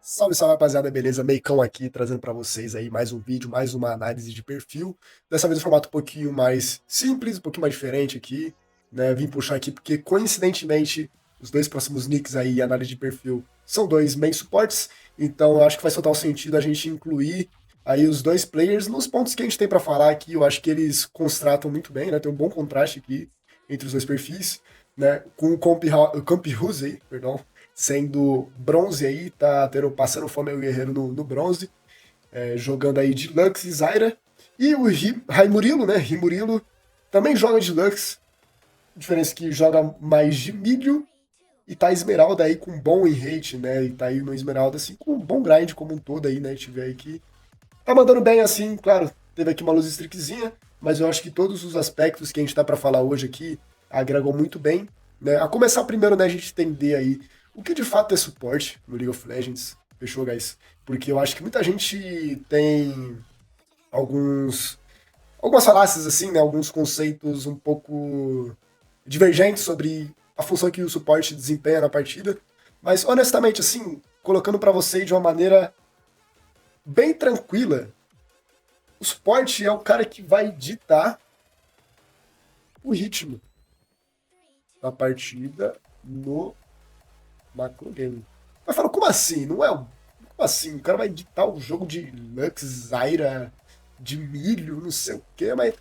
Salve, salve, rapaziada, beleza? Meicão aqui, trazendo pra vocês aí mais um vídeo, mais uma análise de perfil. Dessa vez um formato um pouquinho mais simples, um pouquinho mais diferente aqui, né? Vim puxar aqui porque, coincidentemente, os dois próximos nicks aí, e análise de perfil, são dois main supports, então eu acho que faz total sentido a gente incluir aí os dois players nos pontos que a gente tem pra falar aqui. Eu acho que eles contrastam muito bem, né? Tem um bom contraste aqui entre os dois perfis, né? Com o Camp Ruse aí, perdão, sendo bronze aí, tá passando fome o guerreiro no bronze, jogando aí de Lux e Zyra. E o Raimurilo, né? Rimurilo também joga de Lux, diferença que joga mais de milho e tá Esmeralda aí com bom win rate, né? E tá aí no Esmeralda assim com um bom grind como um todo aí, né? A gente vê aí que tá mandando bem assim, claro, teve aqui uma luz streakzinha, mas eu acho que todos os aspectos que a gente tá para falar hoje aqui agregam muito bem, né? A começar primeiro, né, a gente entender aí o que de fato é suporte no League of Legends. Fechou, guys? Porque eu acho que muita gente tem alguns algumas falácias assim, né, alguns conceitos um pouco divergentes sobre a função que o suporte desempenha na partida, mas honestamente assim, colocando para você de uma maneira bem tranquila, o suporte é o cara que vai ditar o ritmo da partida no macro game. Mas fala, como assim? Não é. Como assim? O cara vai ditar o jogo de Lux, Zyra, de milho, não sei o quê, mas.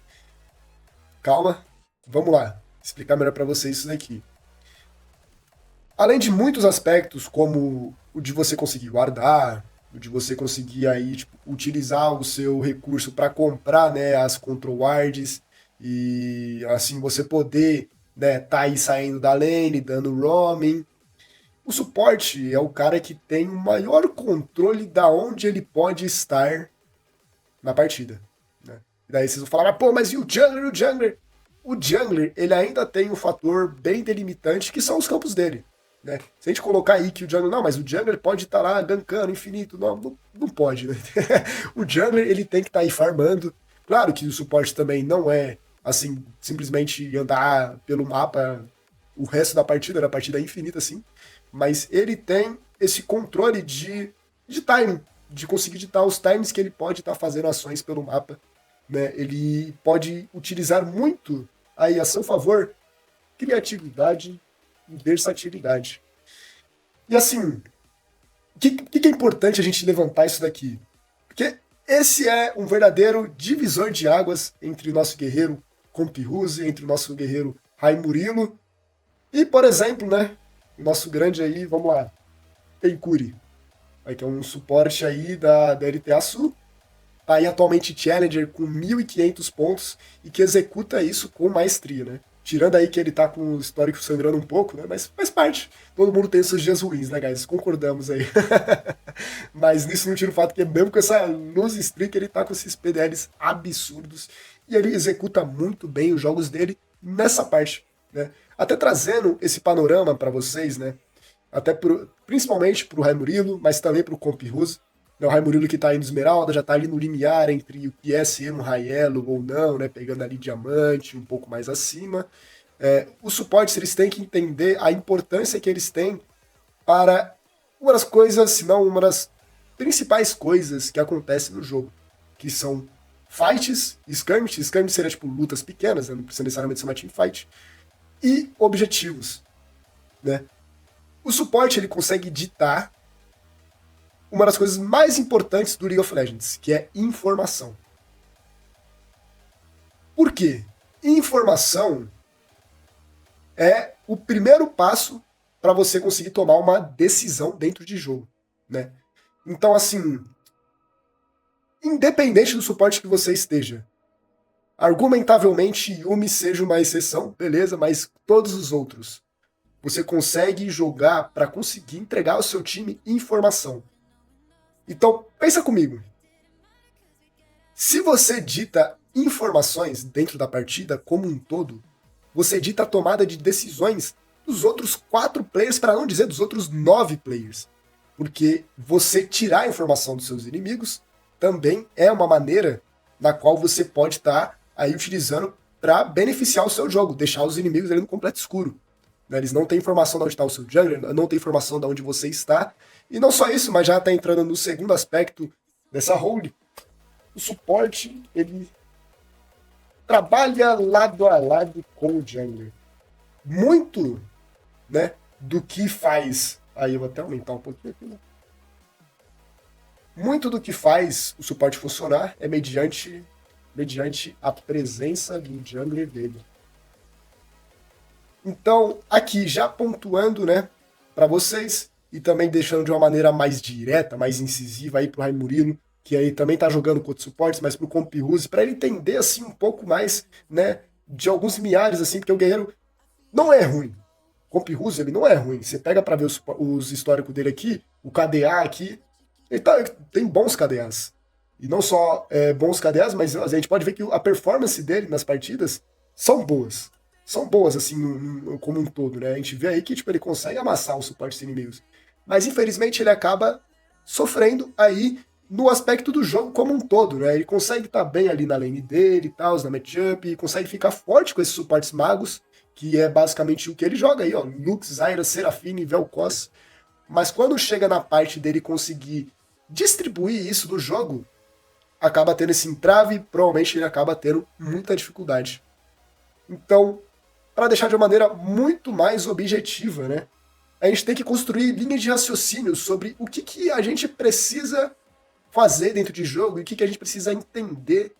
Calma, vamos lá. Explicar melhor pra vocês isso daqui. Além de muitos aspectos, como o de você conseguir guardar, o de você conseguir aí, tipo, utilizar o seu recurso para comprar, né, as control wards e assim você poder, né, tá aí saindo da lane, dando roaming. O suporte é o cara que tem o maior controle da onde ele pode estar na partida, né? E daí vocês vão falar, pô, mas e o jungler, o jungler? O jungler, ele ainda tem um fator bem delimitante, que são os campos dele, né? Se a gente colocar aí que o jungler, não, mas o jungler pode estar lá gankando infinito, não pode, né? O jungler, ele tem que estar aí farmando. Claro que o suporte também não é, assim, simplesmente andar pelo mapa o resto da partida é infinita, assim, mas ele tem esse controle de timing, de conseguir ditar os times que ele pode estar fazendo ações pelo mapa, né? Ele pode utilizar muito aí a seu favor criatividade e versatilidade. E assim, o que é importante a gente levantar isso daqui? Porque esse é um verdadeiro divisor de águas entre o nosso guerreiro Compiruse, entre o nosso guerreiro Raimurilo e, por exemplo, né, o nosso grande aí, vamos lá, Peikuri, que é um suporte aí da LTA Sul, tá aí atualmente Challenger com 1.500 pontos e que executa isso com maestria, né? Tirando aí que ele tá com o histórico sangrando um pouco, né? Mas faz parte. Todo mundo tem seus dias ruins, né, guys? Concordamos aí. Mas nisso não tira o fato que mesmo com essa luz streak, ele tá com esses PDLs absurdos e ele executa muito bem os jogos dele nessa parte, né? Até trazendo esse panorama para vocês, né? Até principalmente para o Raimurilo, mas também para o Compirus. O Raimurilo que está aí no Esmeralda, já está ali no limiar entre o que é ser um Raiello ou não, né? Pegando ali diamante, um pouco mais acima. Os suportes eles têm que entender a importância que eles têm para uma das coisas, se não uma das principais coisas que acontecem no jogo, que são fights, skirmish. Skirmish seria tipo lutas pequenas, né? Não precisa necessariamente ser uma teamfight, e objetivos, né? O suporte ele consegue ditar uma das coisas mais importantes do League of Legends, que é informação. Por quê? Informação é o primeiro passo para você conseguir tomar uma decisão dentro de jogo, né? Então, assim, independente do suporte que você esteja, argumentavelmente Yumi seja uma exceção, beleza, mas todos os outros, você consegue jogar para conseguir entregar ao seu time informação. Então, pensa comigo. Se você dita informações dentro da partida como um todo, você dita a tomada de decisões dos outros 4 players, para não dizer dos outros 9 players. Porque você tirar a informação dos seus inimigos também é uma maneira na qual você pode estar aí utilizando para beneficiar o seu jogo, deixar os inimigos ali no completo escuro. né? Eles não têm informação de onde está o seu jungler, não têm informação de onde você está. E não só isso, mas já está entrando no segundo aspecto dessa role. O suporte, ele trabalha lado a lado com o jungler. Muito, né, do que faz... Aí eu vou até aumentar um pouquinho aqui, né? Muito do que faz o suporte funcionar é mediante a presença do jungler dele. Então, aqui já pontuando, né, para vocês, e também deixando de uma maneira mais direta, mais incisiva aí pro Raio Murilo, que aí também tá jogando com outros suportes, mas pro Compiruse, para ele entender assim um pouco mais, né, de alguns milhares assim, porque o guerreiro não é ruim. O Compiruse, ele não é ruim. Você pega para ver os históricos dele aqui, o KDA aqui, ele tem bons KDAs. E não só bons KDAs, mas a gente pode ver que a performance dele nas partidas são boas. São boas, assim, como um todo, né? A gente vê aí que tipo, ele consegue amassar os suportes inimigos. Mas, infelizmente, ele acaba sofrendo aí no aspecto do jogo como um todo, né? Ele consegue estar bem ali na lane dele e tal, na matchup, consegue ficar forte com esses suportes magos, que é basicamente o que ele joga aí, ó. Lux, Zyra, Serafine, Vel'Koz. Mas quando chega na parte dele conseguir distribuir isso no jogo, acaba tendo esse entrave, provavelmente ele acaba tendo muita dificuldade. Então, para deixar de uma maneira muito mais objetiva, né? A gente tem que construir linhas de raciocínio sobre o que a gente precisa fazer dentro de jogo e o que a gente precisa entender,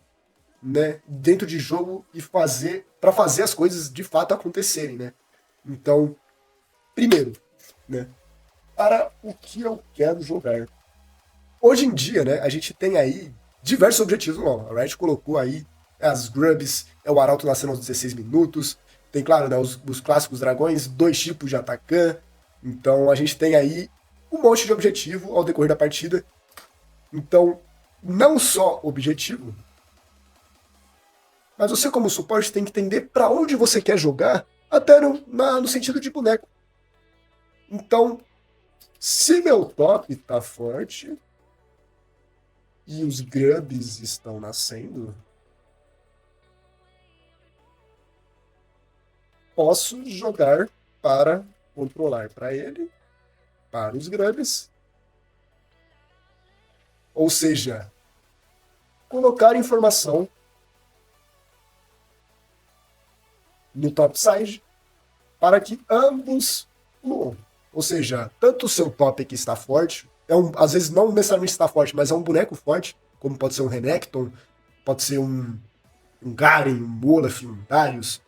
né, dentro de jogo e fazer para fazer as coisas de fato acontecerem, né? Então, primeiro, né, para o que eu quero jogar. Hoje em dia, né, a gente tem aí diversos objetivos. Não, a Riot colocou aí as grubs, é o Arauto nascendo aos 16 minutos, tem, claro, né, os clássicos dragões, 2 tipos de atacante. Então a gente tem aí um monte de objetivo ao decorrer da partida. Então, não só objetivo, mas você como suporte tem que entender para onde você quer jogar, até no sentido de boneco. Então, se meu top tá forte e os grubs estão nascendo, posso jogar para controlar para ele, para os grubs. Ou seja, colocar informação no topside para que ambos fluam. Ou seja, tanto o seu top que está forte, às vezes não necessariamente está forte, mas é um boneco forte, como pode ser um Renekton, pode ser um Garen, um Olaf, um Darius,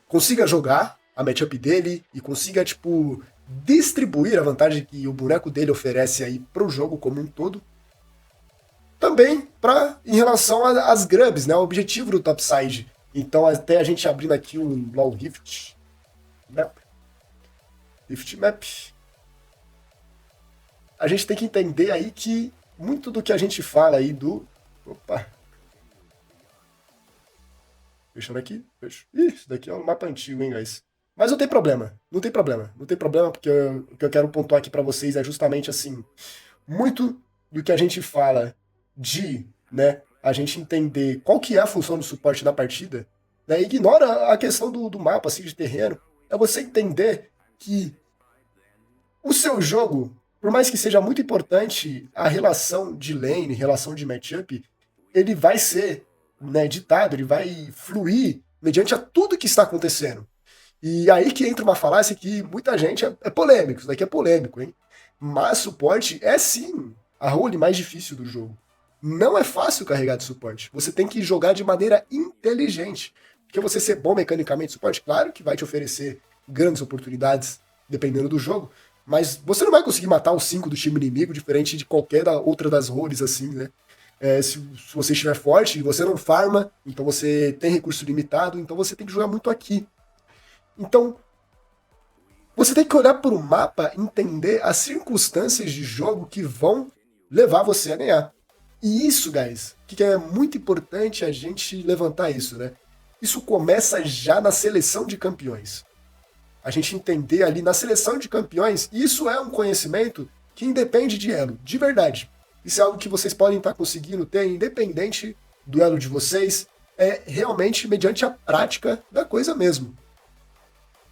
consiga jogar a matchup dele e consiga, tipo, distribuir a vantagem que o boneco dele oferece aí pro jogo como um todo. Também em relação às grubs, né? O objetivo do topside. Então, até a gente abrindo aqui um LoL Rift Map. Rift Map. A gente tem que entender aí que muito do que a gente fala aí do... Opa! Fechando aqui. Fecho. Ih, isso daqui é um mapa antigo, hein, guys? Mas não tem problema. Não tem problema. Não tem problema, porque o que eu quero pontuar aqui pra vocês é justamente assim. Muito do que a gente fala de, né, a gente entender qual que é a função do suporte na partida, né, ignora a questão do mapa, assim, de terreno. É você entender que o seu jogo, por mais que seja muito importante a relação de lane, relação de matchup, ele vai ser, né, ditado, ele vai fluir mediante a tudo que está acontecendo. E aí que entra uma falácia que muita gente é polêmico, isso daqui é polêmico, hein? Mas suporte é sim a role mais difícil do jogo. Não é fácil carregar de suporte. Você tem que jogar de maneira inteligente. Porque você ser bom mecanicamente de suporte, claro que vai te oferecer grandes oportunidades, dependendo do jogo, mas você não vai conseguir matar os 5 do time inimigo, diferente de qualquer outra das roles, assim, né? Se você estiver forte, você não farma, então você tem recurso limitado, então você tem que jogar muito aqui. Então, você tem que olhar para o mapa e entender as circunstâncias de jogo que vão levar você a ganhar. E isso, guys, que é muito importante a gente levantar isso, né? Isso começa já na seleção de campeões. A gente entender ali na seleção de campeões, isso é um conhecimento que independe de elo, de verdade. Isso é algo que vocês podem estar conseguindo ter independente do elo de vocês, é realmente mediante a prática da coisa mesmo.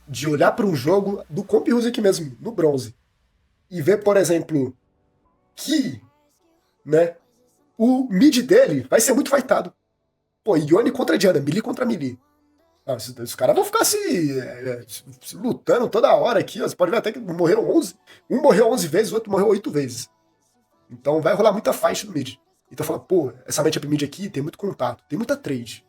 de olhar para um jogo do Comp Ruse aqui mesmo, no bronze, e ver, por exemplo, que, né, o mid dele vai ser muito fightado. Pô, Yone contra Diana, melee contra melee. Ah, os caras vão ficar se lutando toda hora aqui, ó. Você pode ver até que morreram 11. Um morreu 11 vezes, o outro morreu 8 vezes. Então vai rolar muita fight no mid. Então fala, pô, essa matchup mid aqui tem muito contato, tem muita trade.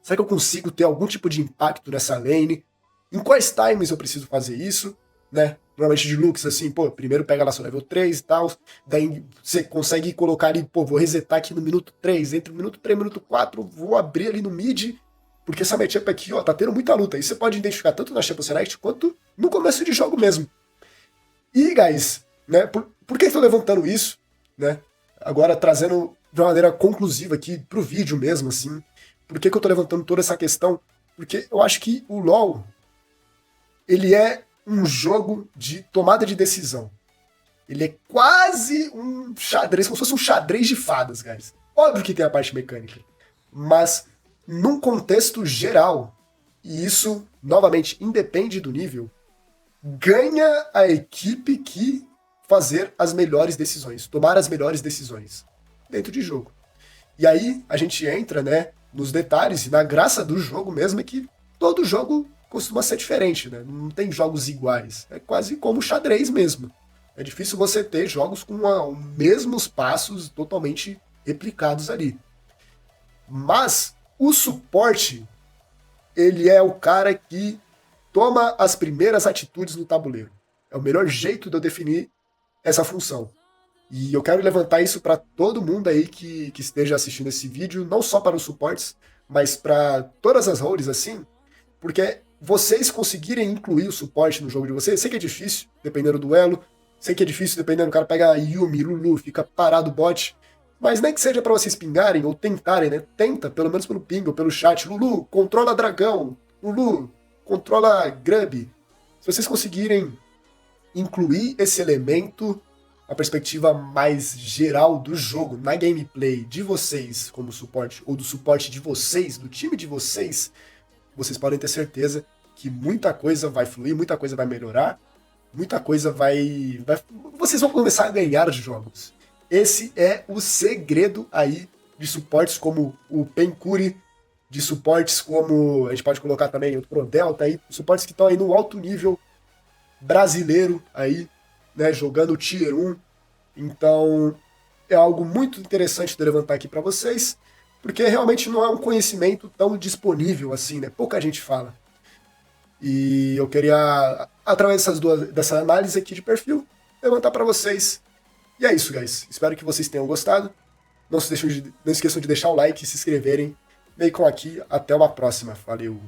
Será que eu consigo ter algum tipo de impacto nessa lane? Em quais times eu preciso fazer isso, né? Normalmente de looks assim, pô, primeiro pega lá seu level 3 e tal, daí você consegue colocar ali, pô, vou resetar aqui no minuto 3, entre o minuto 3 e o minuto 4, vou abrir ali no mid, porque essa matchup aqui, ó, tá tendo muita luta. E você pode identificar tanto na Champions Select quanto no começo de jogo mesmo. E, guys, né, por que eu tô levantando isso, né? Agora trazendo de uma maneira conclusiva aqui pro vídeo mesmo, assim. Por que eu tô levantando toda essa questão? Porque eu acho que o LoL, ele é um jogo de tomada de decisão. Ele é quase um xadrez, como se fosse um xadrez de fadas, guys. Óbvio que tem a parte mecânica, mas num contexto geral, e isso, novamente, independe do nível, ganha a equipe que fazer as melhores decisões, tomar as melhores decisões dentro de jogo. E aí a gente entra, né, nos detalhes, e na graça do jogo mesmo é que todo jogo costuma ser diferente, né? Não tem jogos iguais. É quase como xadrez mesmo. É difícil você ter jogos com os mesmos passos totalmente replicados ali. Mas o suporte, ele é o cara que toma as primeiras atitudes no tabuleiro. É o melhor jeito de eu definir essa função. E eu quero levantar isso para todo mundo aí que esteja assistindo esse vídeo, não só para os suportes, mas para todas as roles assim, porque vocês conseguirem incluir o suporte no jogo de vocês, sei que é difícil, dependendo do elo, sei que é difícil dependendo do cara pegar Yumi, Lulu, fica parado o bot, mas nem que seja para vocês pingarem ou tentarem, né? Tenta, pelo menos pelo ping ou pelo chat. Lulu, controla dragão. Lulu, controla Grub. Se vocês conseguirem incluir esse elemento, a perspectiva mais geral do jogo, na gameplay de vocês como suporte, ou do suporte de vocês, do time de vocês, vocês podem ter certeza que muita coisa vai fluir, muita coisa vai melhorar, muita coisa vocês vão começar a ganhar de jogos. Esse é o segredo aí de suportes como o Pencuri, de suportes como, a gente pode colocar também o Pro Delta aí, suportes que estão aí no alto nível brasileiro aí, né, jogando Tier 1. Então, é algo muito interessante de levantar aqui para vocês, porque realmente não é um conhecimento tão disponível assim, né? Pouca gente fala. E eu queria, através dessa análise aqui de perfil, levantar para vocês. E é isso, guys. Espero que vocês tenham gostado. Não esqueçam de deixar o like e se inscreverem. Bacon aqui. Até uma próxima. Valeu!